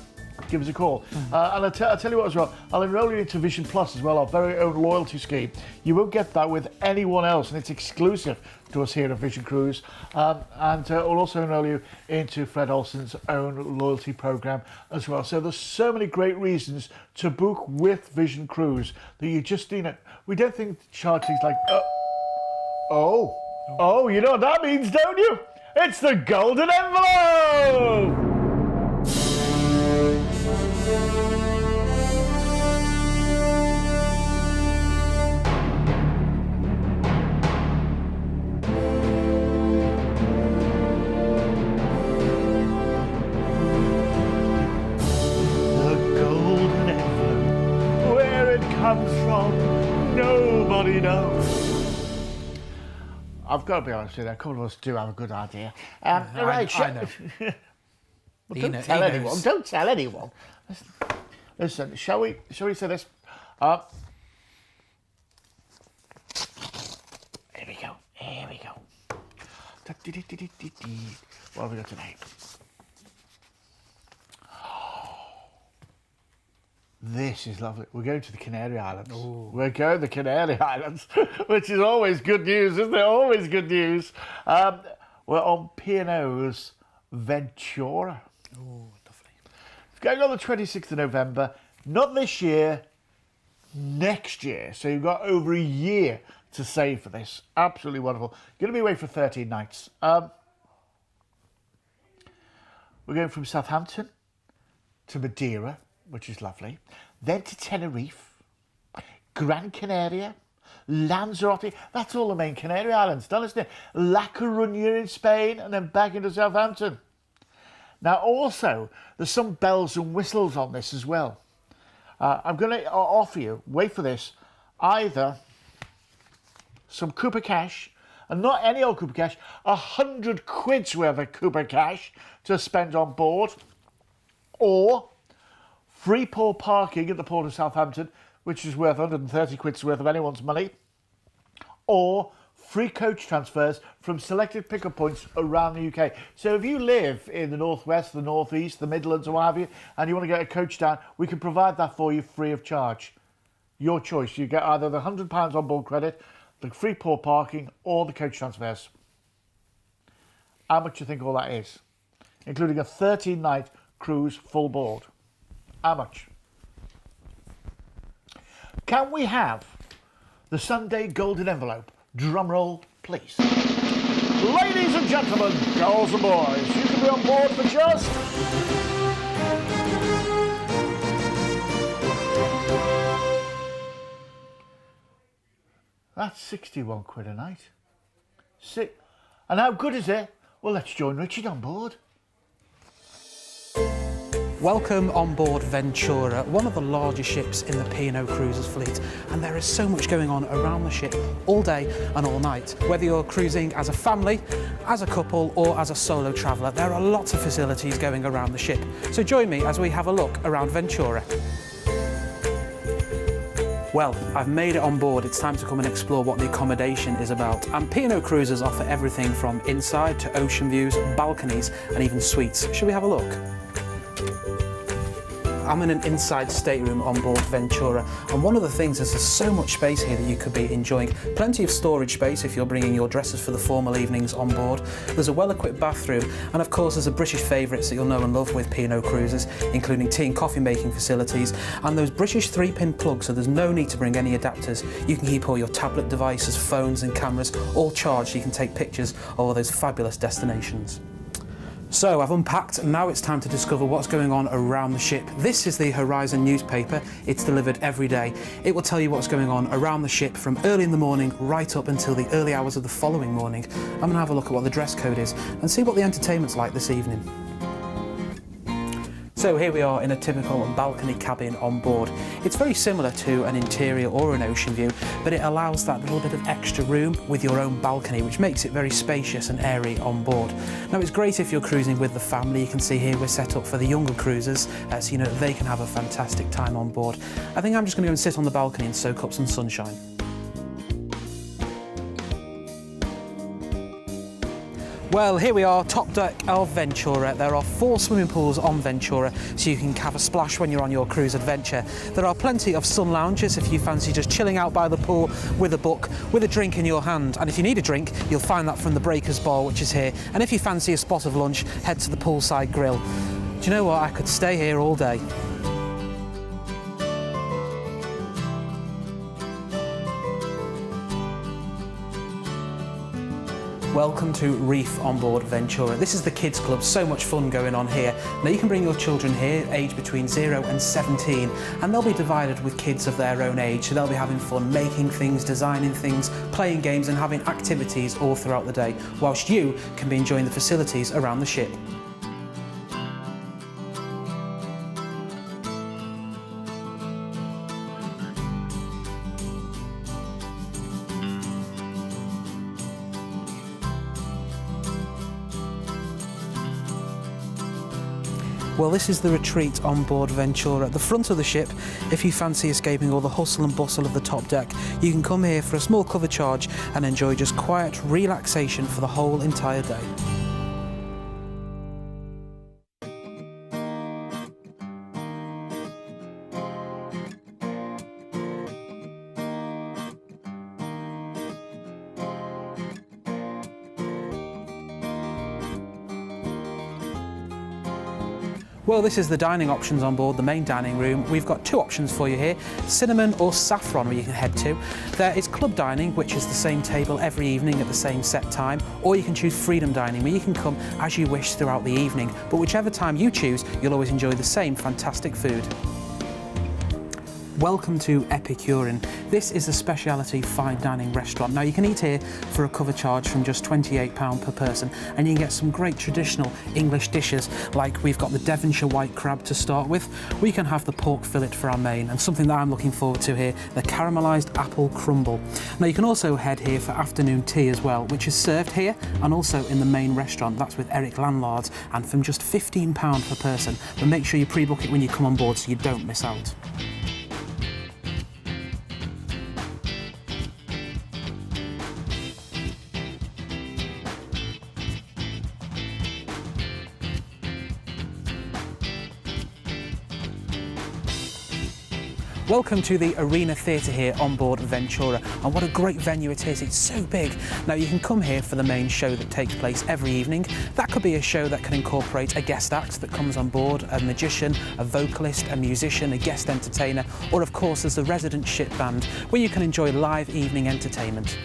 give us a call. And I'll tell you what as well, I'll enrol you into Vision Plus as well, our very own loyalty scheme. You won't get that with anyone else, and it's exclusive to us here at Vision Cruise. And we'll also enrol you into Fred Olsen's own loyalty program as well. So there's so many great reasons to book with Vision Cruise that you just, you know, we don't think charge things like, oh, you know what that means, don't you? It's the golden envelope! From nobody knows. I've got to be honest with you, a couple of us do have a good idea. Right,
I know.
Well, don't tell anyone. Don't tell anyone. Listen, shall we say this? Here we go. What have we got today? This is lovely. We're going to the Canary Islands. Ooh. We're going to the Canary Islands, which is always good news, isn't it? Always good news. We're on P&O's Ventura.
Oh, lovely.
It's going on the 26th of November. Not this year, next year. So you've got over a year to save for this. Absolutely wonderful. You're going to be away for 13 nights. We're going from Southampton to Madeira, which is lovely, then to Tenerife, Gran Canaria, Lanzarote. That's all the main Canary Islands done, isn't it? La Coruña in Spain, and then back into Southampton. Now, also, there's some bells and whistles on this as well. I'm going to offer you, wait for this, either some Cooper cash, and not any old Cooper cash, 100 quid's worth of Cooper cash to spend on board, or free port parking at the Port of Southampton, which is worth 130 quid's worth of anyone's money, or free coach transfers from selected pickup points around the UK. So if you live in the northwest, the northeast, the Midlands, or what have you, and you want to get a coach down, we can provide that for you free of charge. Your choice. You get either the £100 on board credit, the free port parking, or the coach transfers. How much do you think all that is? Including a 13-night cruise full board. How much? Can we have the Sunday golden envelope? Drum roll, please. Ladies and gentlemen, girls and boys, you can be on board for just... That's 61 quid a night. And how good is it? Well, let's join Richard on board.
Welcome on board Ventura, one of the largest ships in the P&O Cruises fleet, and there is so much going on around the ship all day and all night. Whether you're cruising as a family, as a couple, or as a solo traveller, there are lots of facilities going around the ship. So join me as we have a look around Ventura. Well, I've made it on board. It's time to come and explore what the accommodation is about. And P&O Cruises offer everything from inside to ocean views, balconies, and even suites. Shall we have a look? I'm in an inside stateroom on board Ventura, and one of the things is there's so much space here that you could be enjoying. Plenty of storage space if you're bringing your dresses for the formal evenings on board. There's a well-equipped bathroom, and of course there's the British favourites that you'll know and love with P&O Cruises, including tea and coffee making facilities, and those British 3-pin plugs, so there's no need to bring any adapters. You can keep all your tablet devices, phones and cameras all charged so you can take pictures of all those fabulous destinations. So I've unpacked, and now it's time to discover what's going on around the ship. This is the Horizon newspaper. It's delivered every day. It will tell you what's going on around the ship from early in the morning right up until the early hours of the following morning. I'm going to have a look at what the dress code is and see what the entertainment's like this evening. So here we are in a typical balcony cabin on board. It's very similar to an interior or an ocean view, but it allows that little bit of extra room with your own balcony, which makes it very spacious and airy on board. Now it's great if you're cruising with the family. You can see here we're set up for the younger cruisers, so you know they can have a fantastic time on board. I think I'm just going to go and sit on the balcony and soak up some sunshine. Well, here we are, top deck of Ventura. There are 4 swimming pools on Ventura, so you can have a splash when you're on your cruise adventure. There are plenty of sun lounges if you fancy just chilling out by the pool with a book, with a drink in your hand. And if you need a drink, you'll find that from the Breakers Bar, which is here. And if you fancy a spot of lunch, head to the poolside grill. Do you know what? I could stay here all day. Welcome to Reef on board Ventura. This is the kids club, so much fun going on here. Now you can bring your children here, aged between 0 and 17, and they'll be divided with kids of their own age, so they'll be having fun making things, designing things, playing games and having activities all throughout the day, whilst you can be enjoying the facilities around the ship. Well, this is the retreat on board Ventura. At the front of the ship, if you fancy escaping all the hustle and bustle of the top deck, you can come here for a small cover charge and enjoy just quiet relaxation for the whole entire day. Well, this is the dining options on board the main dining room. We've got 2 options for you here, cinnamon or saffron, where you can head to. There is club dining, which is the same table every evening at the same set time, or you can choose freedom dining, where you can come as you wish throughout the evening. But whichever time you choose, you'll always enjoy the same fantastic food. Welcome to Epicurean. This is a speciality fine dining restaurant. Now you can eat here for a cover charge from just £28 per person, and you can get some great traditional English dishes, like we've got the Devonshire white crab to start with. We can have the pork fillet for our main, and something that I'm looking forward to here, the caramelised apple crumble. Now you can also head here for afternoon tea as well, which is served here and also in the main restaurant. That's with Eric Landlards, and from just £15 per person. But make sure you pre-book it when you come on board so you don't miss out. Welcome to the Arena Theatre here on board Ventura, and what a great venue it is. It's so big. Now you can come here for the main show that takes place every evening. That could be a show that can incorporate a guest act that comes on board, a magician, a vocalist, a musician, a guest entertainer, or of course there's the resident ship band where you can enjoy live evening entertainment.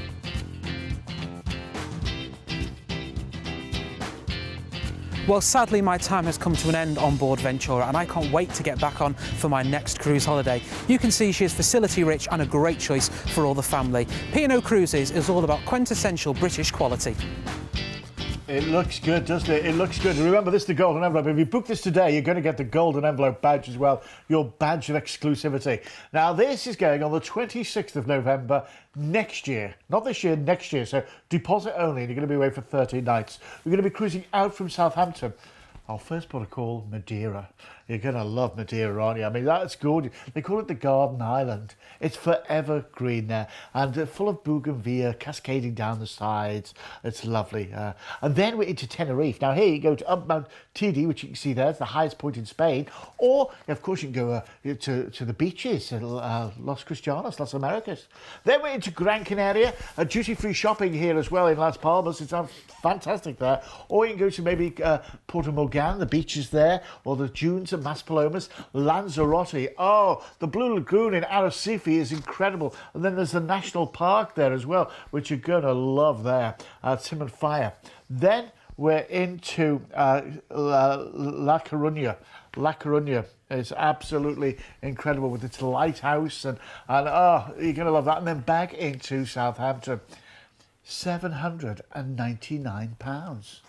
Well, sadly, my time has come to an end on board Ventura, and I can't wait to get back on for my next cruise holiday. You can see she is facility rich and a great choice for all the family. P&O Cruises is all about quintessential British quality.
It looks good, doesn't it? It looks good. Remember, this is the golden envelope. If you book this today, you're going to get the golden envelope badge as well, your badge of exclusivity. Now, this is going on the 26th of November next year. Not this year, next year. So deposit only, and you're going to be away for 13 nights. We're going to be cruising out from Southampton. Our first port of call, Madeira. You're going to love Madeira, aren't you? I mean, that's gorgeous. They call it the Garden Island. It's forever green there, and full of bougainvillea cascading down the sides. It's lovely. And then we're into Tenerife. Now, here you go to up Mount Tidi, which you can see there. It's the highest point in Spain. Or, of course, you can go to the beaches, Los Cristianos, Las Americas. Then we're into Gran Canaria. Duty-free shopping here as well in Las Palmas. It's fantastic there. Or you can go to maybe Puerto Morgan, the beaches there, or the dunes of Maspalomas, Lanzarote. Oh, the Blue Lagoon in Arrecife is incredible. And then there's the National Park there as well, which you're going to love there, Tim and Fire. Then we're into La Coruña. La Coruña is absolutely incredible with its lighthouse, and oh, you're going to love that. And then back into Southampton. £799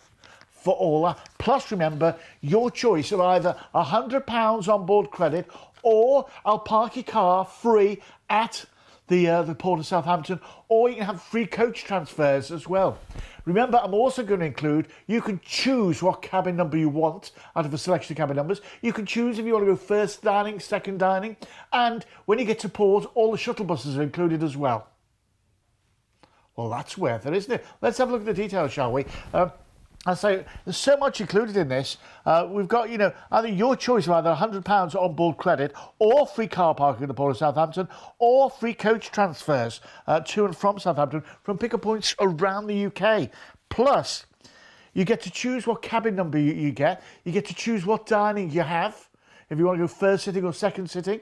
for all that. Plus, remember, your choice of either £100 on board credit, or I'll park your car free at the Port of Southampton, or you can have free coach transfers as well. Remember, I'm also going to include, you can choose what cabin number you want out of a selection of cabin numbers. You can choose if you want to go first dining, second dining, and when you get to port, all the shuttle buses are included as well. Well, that's worth it, isn't it? Let's have a look at the details, shall we? I say there's so much included in this. We've got, you know, either your choice of either £100 on board credit, or free car parking at the Port of Southampton, or free coach transfers to and from Southampton from pick-up points around the UK. Plus, you get to choose what cabin number you get. You get to choose what dining you have, if you want to go first sitting or second sitting.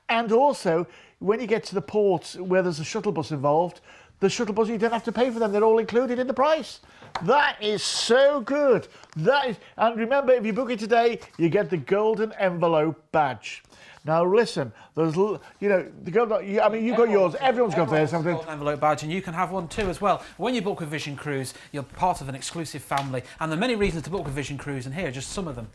And also, when you get to the port where there's a shuttle bus involved, the shuttle bus, you don't have to pay for them. They're all included in the price. That is so good. That is, and remember, if you book it today, you get the golden envelope badge. Now listen, there's, you know, the golden, I mean, you've got yours. Everyone's got theirs.
Golden envelope badge, and you can have one too as well. When you book with Vision Cruise, you're part of an exclusive family, and there are many reasons to book with Vision Cruise, and here are just some of them.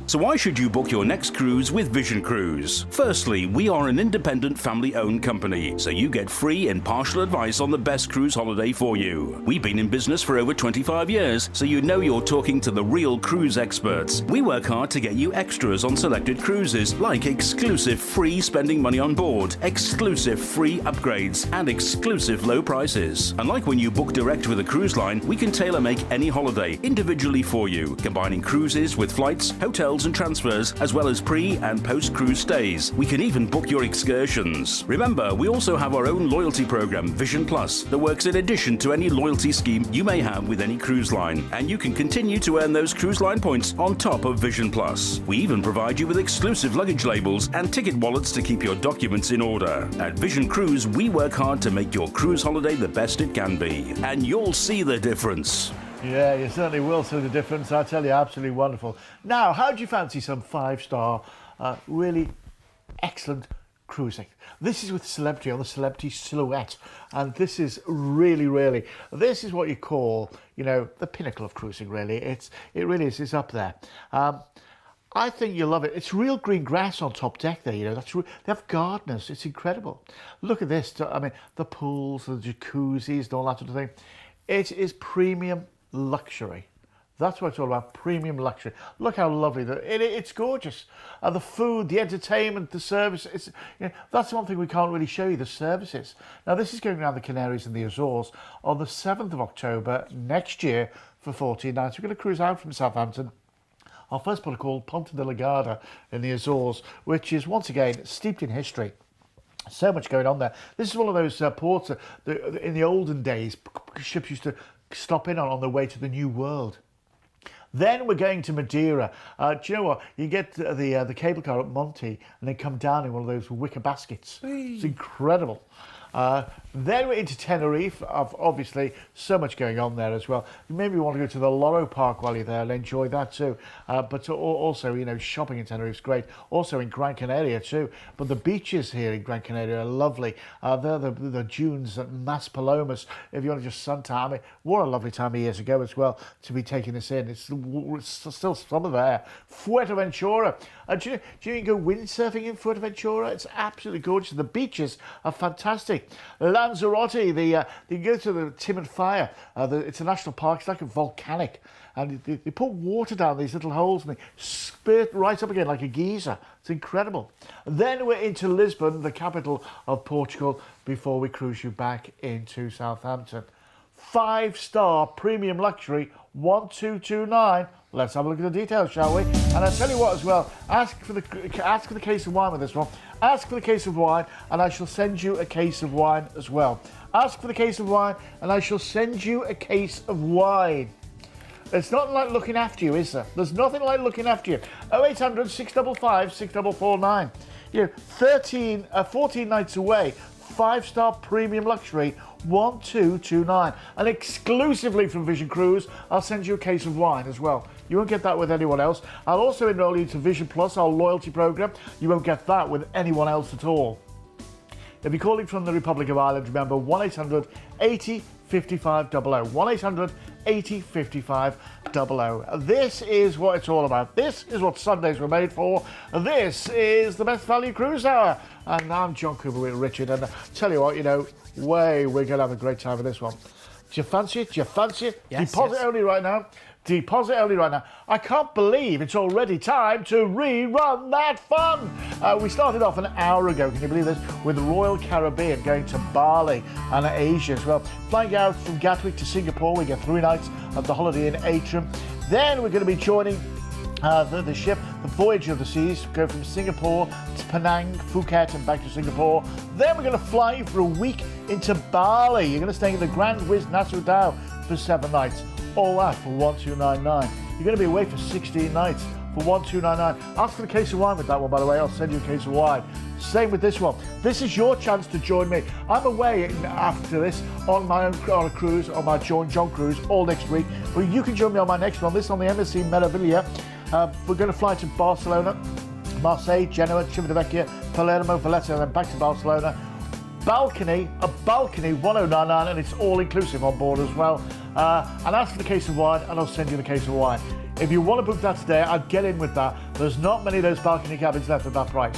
So why should you book your next cruise with Vision Cruise? Firstly, we are an independent family-owned company, so you get free impartial advice on the best cruise holiday for you. We've been in business for over 25 years, so you know you're talking to the real cruise experts. We work hard to get you extras on selected cruises, like exclusive free spending money on board, exclusive free upgrades, and exclusive low prices. Unlike when you book direct with a cruise line, we can tailor-make any holiday individually for you, combining cruises with flights, hotels and transfers, as well as pre- and post-cruise stays. We can even book your excursions. Remember, we also have our own loyalty program, Vision Plus, that works in addition to any loyalty scheme you may have with any cruise line, and you can continue to earn those cruise line points on top of Vision Plus. We even provide you with exclusive luggage labels and ticket wallets to keep your documents in order. At Vision Cruise, we work hard to make your cruise holiday the best it can be, and you'll see the difference.
Yeah, you certainly will see the difference. I tell you, absolutely wonderful. Now, how do you fancy some five-star, really excellent cruising? This is with Celebrity on the Celebrity Silhouette, and this is really, this is what you call, you know, the pinnacle of cruising. Really, it really is. It's up there. I think you'll love it. It's real green grass on top deck there, you know. They have gardeners. It's incredible. Look at this. I mean, the pools, the jacuzzis, and all that sort of thing. It is premium luxury. That's what it's all about, premium luxury. Look how lovely it's gorgeous. The food, the entertainment, the service. You know, that's one thing we can't really show you, the services. Now, this is going around the Canaries and the Azores on the 7th of October next year for 14 nights. We're going to cruise out from Southampton Our first port called Ponta de la Garda in the Azores, which is once again steeped in history. So much going on there. This is one of those ports that in the olden days ships used to stop in on their way to the New World. Then we're going to Madeira. Do you know what? You get the cable car at Monte and then come down in one of those wicker baskets. It's incredible. Then we're into Tenerife. Obviously, so much going on there as well. Maybe you want to go to the Loro Park while you're there and enjoy that too. But also, you know, shopping in Tenerife is great. Also in Gran Canaria too. But the beaches here in Gran Canaria are lovely. They're the dunes at Maspalomas. If you want to just suntan, I mean, what a lovely time of year to go as well to be taking this in. It's still summer there. Fuerteventura. Do you can go windsurfing in Fuerteventura? It's absolutely gorgeous. The beaches are fantastic. Lanzarote, you can go to the Tim and Fire. It's a national park. It's like a volcanic. And they put water down these little holes and they spurt right up again like a geyser. It's incredible. Then we're into Lisbon, the capital of Portugal, before we cruise you back into Southampton. 5-star premium luxury, 1229. Let's have a look at the details, shall we? And I'll tell you what as well, ask for the case of wine with this one. Ask for the case of wine and I shall send you a case of wine as well. Ask for the case of wine and I shall send you a case of wine. It's not like looking after you, is there? There's nothing like looking after you. 0800 655 6449. You know, 14 nights away, 5-star premium luxury, 1229. And exclusively from Vision Cruise, I'll send you a case of wine as well. You won't get that with anyone else. I'll also enroll you to Vision Plus, our loyalty program. You won't get that with anyone else at all. If you're calling from the Republic of Ireland, remember 1800 80 55 00. 1800 80 55 00. This is what it's all about. This is what Sundays were made for. This is the Best Value Cruise Hour. And I'm John Cooper with Richard. And tell you what, you know, we're going to have a great time with this one. Do you fancy it? Do you fancy it?
Yes,
Deposit only right now. Deposit only right now. I can't believe it's already time to rerun that fun. We started off an hour ago, can you believe this, with the Royal Caribbean going to Bali and Asia as well. Flying out from Gatwick to Singapore, we get 3 nights of the Holiday Inn Atrium. Then we're going to be joining the ship, the Voyage of the Seas, go from Singapore to Penang, Phuket and back to Singapore. Then we're going to fly for a week into Bali. You're going to stay in the Grand Wiz Nassau Dao for 7 nights. All that for 1299. You're going to be away for 16 nights for 1299. Ask for the case of wine with that one, by the way. I'll send you a case of wine. Same with this one. This is your chance to join me. I'm away after this on a cruise, on my John cruise, all next week. But you can join me on my next one. This is on the MSC Meraviglia. We're going to fly to Barcelona, Marseille, Genoa, Civitavecchia, Palermo, Valletta, and then back to Barcelona. A balcony 1099, and it's all inclusive on board as well. And ask for the case of wine and I'll send you the case of wine. If you want to book that today, I'd get in with that. There's not many of those balcony cabins left at that price.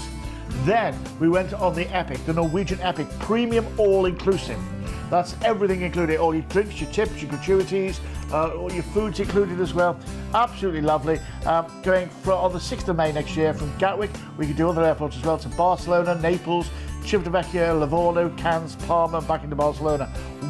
Then we went on the Epic, the Norwegian Epic Premium All Inclusive. That's everything included, all your drinks, your tips, your gratuities, all your food's included as well. Absolutely lovely. Going on the 6th of May next year from Gatwick, we can do other airports as well, to Barcelona, Naples, Civitavecchia, Livorno, Cannes, Palma, and back into Barcelona.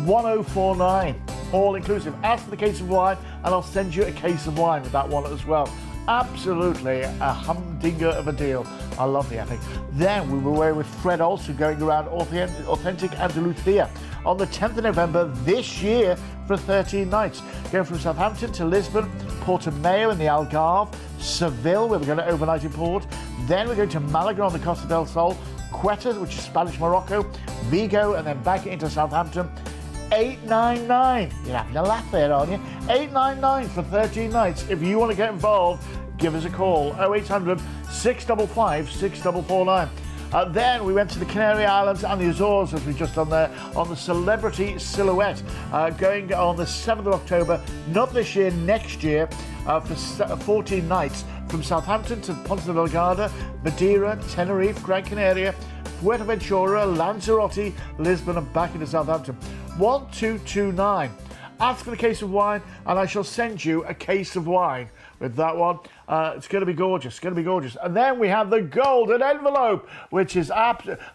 1049, all inclusive. Ask for the case of wine and I'll send you a case of wine with that one as well. Absolutely a humdinger of a deal. I love the Epic. Then we were away with Fred also going around authentic Andalusia on the 10th of November this year for 13 nights. Going from Southampton to Lisbon, Portimao in the Algarve, Seville, where we're going to overnight in port. Then we're going to Malaga on the Costa del Sol, Quetta, which is Spanish Morocco, Vigo, and then back into Southampton. 899. You're having a laugh there, aren't you? 899 for 13 nights. If you want to get involved, give us a call. 0800 655 6449. Then we went to the Canary Islands and the Azores, as we've just done there, on the Celebrity Silhouette, going on the 7th of October, not this year, next year, for 14 nights, from Southampton to Ponta de la Garda, Madeira, Tenerife, Gran Canaria, Fuerteventura, Lanzarote, Lisbon, and back into Southampton. 1229. Ask for the case of wine, and I shall send you a case of wine with that one. It's going to be gorgeous. It's going to be gorgeous. And then we have the golden envelope, which is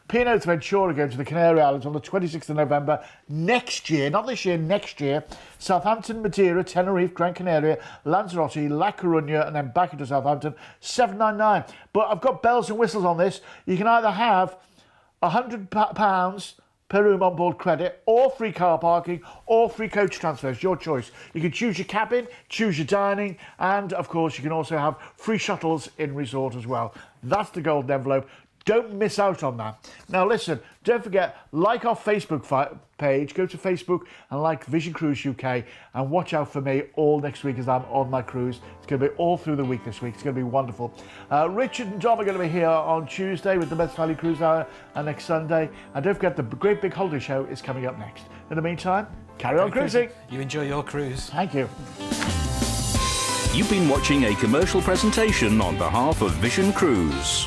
P&O to Ventura going to the Canary Islands on the 26th of November next year. Not this year, next year. Southampton, Madeira, Tenerife, Gran Canaria, Lanzarote, La Coruña, and then back into Southampton, $799. But I've got bells and whistles on this. You can either have £100 per room on board credit, or free car parking, or free coach transfers, your choice. You can choose your cabin, choose your dining, and of course you can also have free shuttles in resort as well. That's the golden envelope. Don't miss out on that. Now listen, don't forget, like our Facebook page, go to Facebook and like Vision Cruise UK, and watch out for me all next week as I'm on my cruise. It's going to be all through the week this week. It's going to be wonderful. Richard and Dom are going to be here on Tuesday with the Best Value Cruise Hour, and next Sunday. And don't forget, the Great Big Holiday Show is coming up next. In the meantime, carry on cruising.
You enjoy your cruise.
Thank you.
You've been watching a commercial presentation on behalf of Vision Cruise.